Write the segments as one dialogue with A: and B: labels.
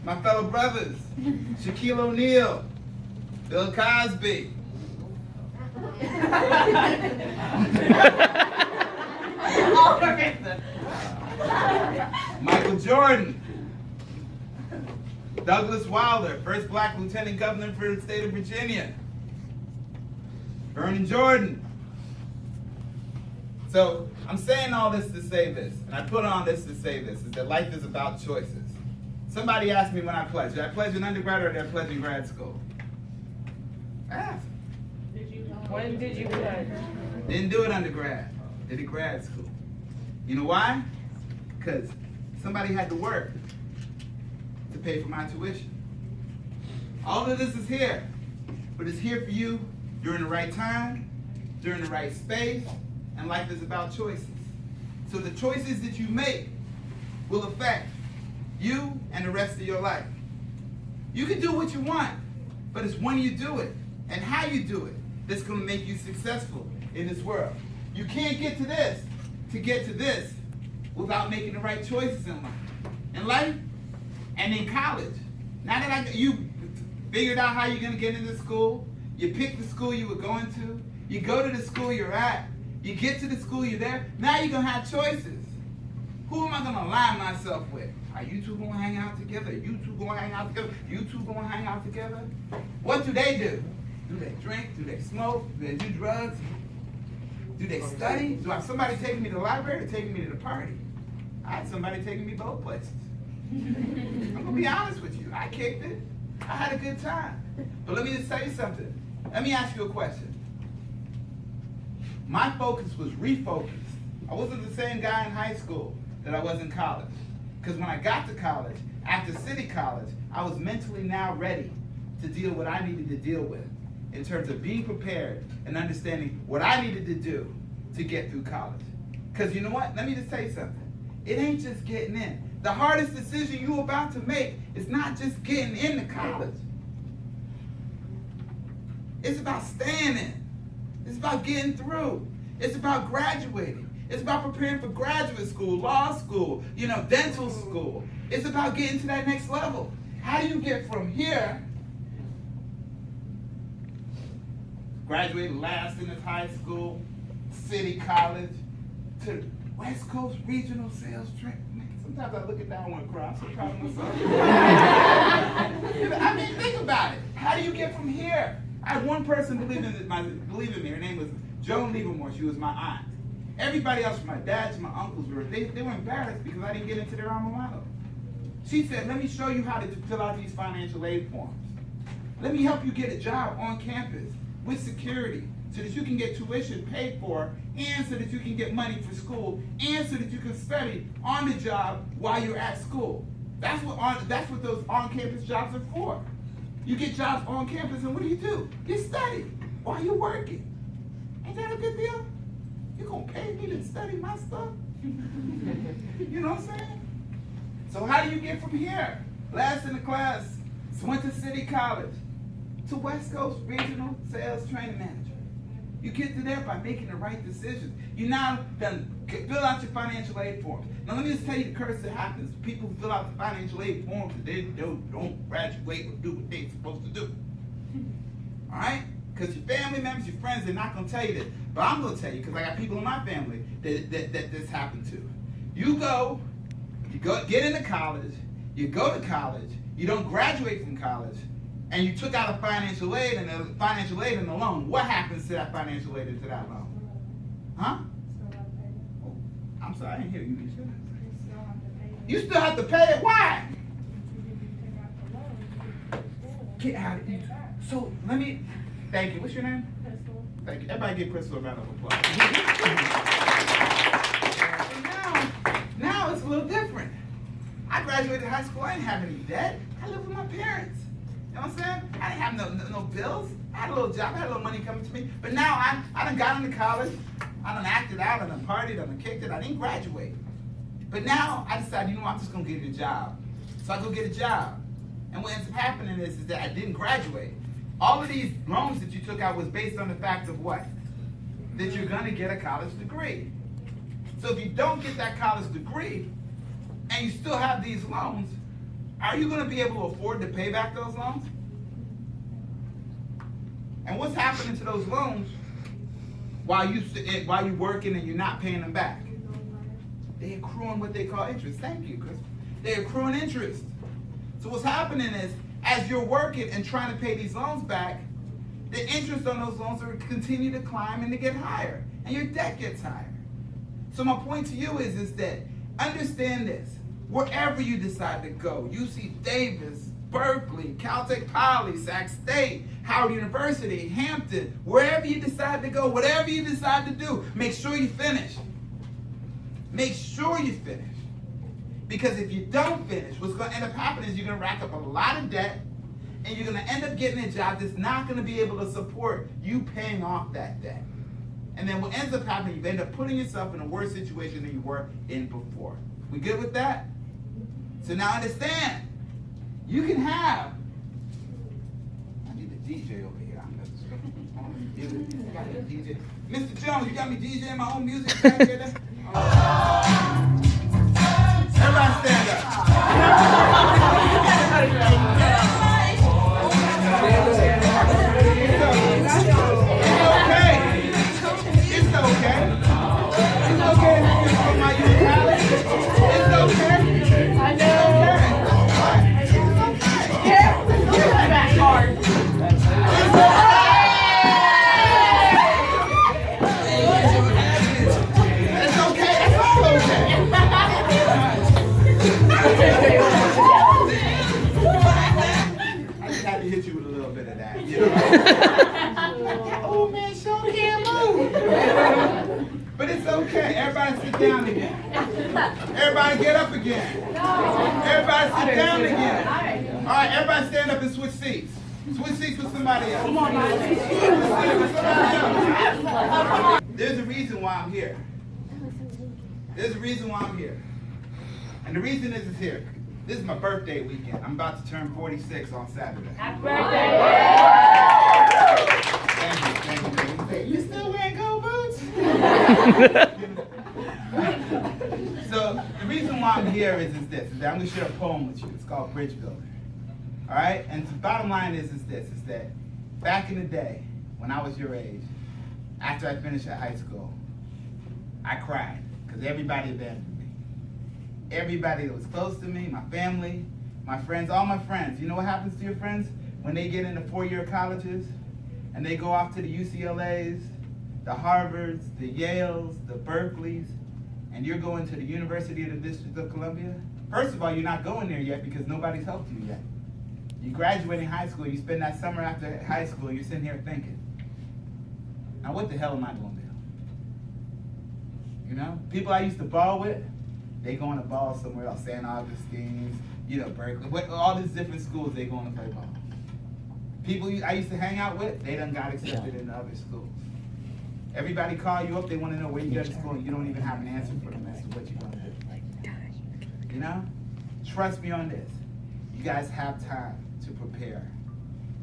A: my fellow brothers, Shaquille O'Neal, Bill Cosby, Michael Jordan, Douglas Wilder, first black lieutenant governor for the state of Virginia, Vernon Jordan. So I'm saying all this to say this, and I put on this to say this, is that life is about choices. Somebody asked me when I pledged, did I pledge in undergrad or did I pledge in grad school? I asked.
B: When did you pledge?
A: Didn't do it undergrad, did it grad school. You know why? Because somebody had to work to pay for my tuition. All of this is here, but it's here for you during the right time, during the right space, and life is about choices. So the choices that you make will affect you and the rest of your life. You can do what you want, but it's when you do it and how you do it that's going to make you successful in this world. You can't get to this to get to this without making the right choices in life and in college. Now that you figured out how you're going to get into school, you pick the school you were going to, you go to the school you're at, you get to the school you're there, now you're going to have choices. Who am I going to align myself with? Are you two going to hang out together? You two going to hang out together? You two going to hang out together? What do they do? Do they drink? Do they smoke? Do they do drugs? Do they study? Do I have somebody taking me to the library or taking me to the party? I had somebody taking me both places. I'm going to be honest with you. I kicked it. I had a good time. But let me just tell you something. Let me ask you a question. My focus was refocused. I wasn't the same guy in high school that I was in college. Because when I got to college, after City College, I was mentally now ready to deal with what I needed to deal with in terms of being prepared and understanding what I needed to do to get through college. Because you know what? Let me just tell you something. It ain't just getting in. The hardest decision you're about to make is not just getting into college. It's about staying in. It's about getting through. It's about graduating. It's about preparing for graduate school, law school, dental school. It's about getting to that next level. How do you get from here, graduated last in this high school, City College, to West Coast Regional Sales Training? Sometimes I look at that and want to cry. I'm so proud of myself. I mean, think about it. How do you get from here? I had one person believe in me. Her name was Joan Livermore. She was my aunt. Everybody else, from my dad to my uncles, they were embarrassed because I didn't get into their alma mater. She said, let me show you how to fill out these financial aid forms. Let me help you get a job on campus with security so that you can get tuition paid for and so that you can get money for school and so that you can study on the job while you're at school. That's what those on-campus jobs are for. You get jobs on campus and what do? You study while you're working. Ain't that a good deal? You're going to pay me to study my stuff? You know what I'm saying? So how do you get from here? Last in the class, went to City College, to West Coast Regional Sales Training Manager. You get to there by making the right decisions. You now done fill out your financial aid forms. Now let me just tell you the curse that happens. People who fill out the financial aid forms and they don't graduate or do what they're supposed to do. All right? Because your family members, your friends, they're not going to tell you this. But I'm going to tell you because I got people in my family that this happened to. You go, get into college, you go to college, you don't graduate from college, and you took out a financial aid and a loan. What happens to that financial aid and to that loan? Huh? Oh, I'm sorry, I didn't hear you. You still have to pay it. Why? Get out of here. So let me. Thank you. What's your name? Crystal. Thank you. Everybody give Crystal a round of applause. Now it's a little different. I graduated high school. I didn't have any debt. I lived with my parents. You know what I'm saying? I didn't have no bills. I had a little job. I had a little money coming to me. But now I done got into college. I done acted out. I done partied. I done kicked it. I didn't graduate. But now I decided, I'm just going to get a job. So I go get a job. And what ends up happening is that I didn't graduate. All of these loans that you took out was based on the fact of what? That you're going to get a college degree. So if you don't get that college degree and you still have these loans, are you going to be able to afford to pay back those loans? And what's happening to those loans while you're working and you're not paying them back? They're accruing what they call interest. Thank you, Chris. They're accruing interest. So what's happening is, as you're working and trying to pay these loans back, the interest on those loans will continue to climb and to get higher, and your debt gets higher. So my point to you is that understand this. Wherever you decide to go, UC Davis, Berkeley, Caltech Poly, Sac State, Howard University, Hampton, wherever you decide to go, whatever you decide to do, make sure you finish. Make sure you finish. Because if you don't finish, what's going to end up happening is you're going to rack up a lot of debt, and you're going to end up getting a job that's not going to be able to support you paying off that debt. And then what ends up happening, you end up putting yourself in a worse situation than you were in before. We good with that? So now understand, you can have, I need a DJ over here. I got a DJ. Mr. Jones, you got me DJing my own music? Everybody stand up. It's okay. It's okay if you put my youth college. It's okay. I know. That's hard. It's okay. It's all okay. I just had to hit you with a little bit of that. You know? Oh man, show can't move. But it's okay. Everybody sit down again. Everybody get up again. Everybody sit down again. All right, everybody stand up and switch seats. Switch seats with somebody else. Come on, there's a reason why I'm here. There's a reason why I'm here. And the reason is here. This is my birthday weekend. I'm about to turn 46 on Saturday. Happy birthday! Thank you. You still wearing gold boots? So the reason why I'm here is this. Is that I'm going to share a poem with you. It's called Bridge Builder. All right? And the bottom line is this. Is that back in the day, when I was your age, after I finished at high school, I cried because everybody abandoned me. Everybody that was close to me, my family, my friends, all my friends. You know what happens to your friends when they get into four-year colleges and they go off to the UCLAs, the Harvards, the Yales, the Berkeleys, and you're going to the University of the District of Columbia? First of all, you're not going there yet because nobody's helped you yet. You graduating high school, you spend that summer after high school, you're sitting here thinking, now what the hell am I going to do? You know, people I used to ball with, they going to ball somewhere else, St. Augustine's, you know, Berkeley, all these different schools they going to play ball. People I used to hang out with, they done got accepted into other schools. Everybody call you up, they want to know where you go to school, and you don't even have an answer for them as to what you're going to do. You know? Trust me on this. You guys have time to prepare.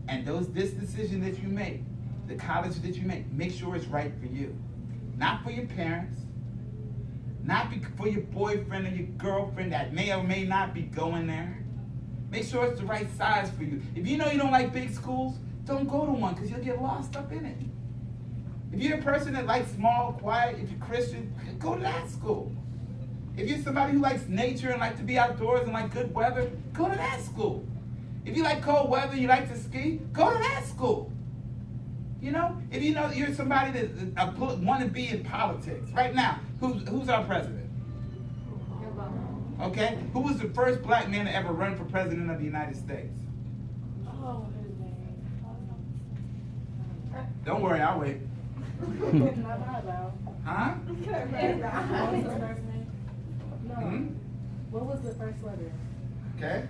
A: And this decision that you make, the college that you make sure it's right for you. Not for your parents, not for your boyfriend or your girlfriend that may or may not be going there. Make sure it's the right size for you. If you know you don't like big schools, don't go to one because you'll get lost up in it. If you're a person that likes small, quiet, if you're Christian, go to that school. If you're somebody who likes nature and like to be outdoors and like good weather, go to that school. If you like cold weather, you like to ski, go to that school. You know, if you know you're somebody that want to be in politics. Right now, who's our president? Okay, who was the first black man to ever run for president of the United States? Don't worry, I'll wait. Huh?
C: What was the first letter?
A: Okay.